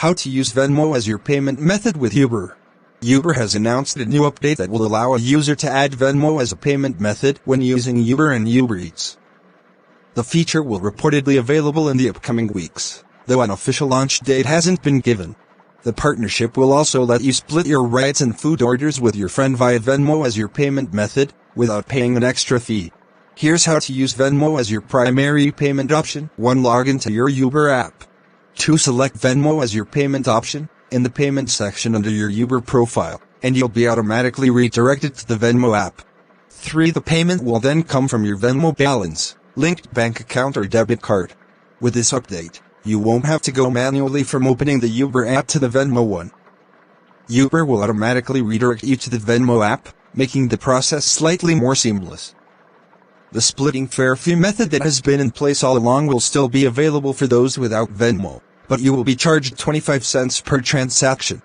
How to use Venmo as your payment method with Uber. Uber has announced a new update that will allow a user to add Venmo as a payment method when using Uber and Uber Eats. The feature will reportedly available in the upcoming weeks, though an official launch date hasn't been given. The partnership will also let you split your rides and food orders with your friend via Venmo as your payment method, without paying an extra fee. Here's how to use Venmo as your primary payment option. 1. Log into your Uber app. 2. Select Venmo as your payment option in the payment section under your Uber profile, and you'll be automatically redirected to the Venmo app. 3. The payment will then come from your Venmo balance, linked bank account or debit card. With this update, you won't have to go manually from opening the Uber app to the Venmo one. Uber will automatically redirect you to the Venmo app, making the process slightly more seamless. The splitting fare fee method that has been in place all along will still be available for those without Venmo, but you will be charged 25 cents per transaction.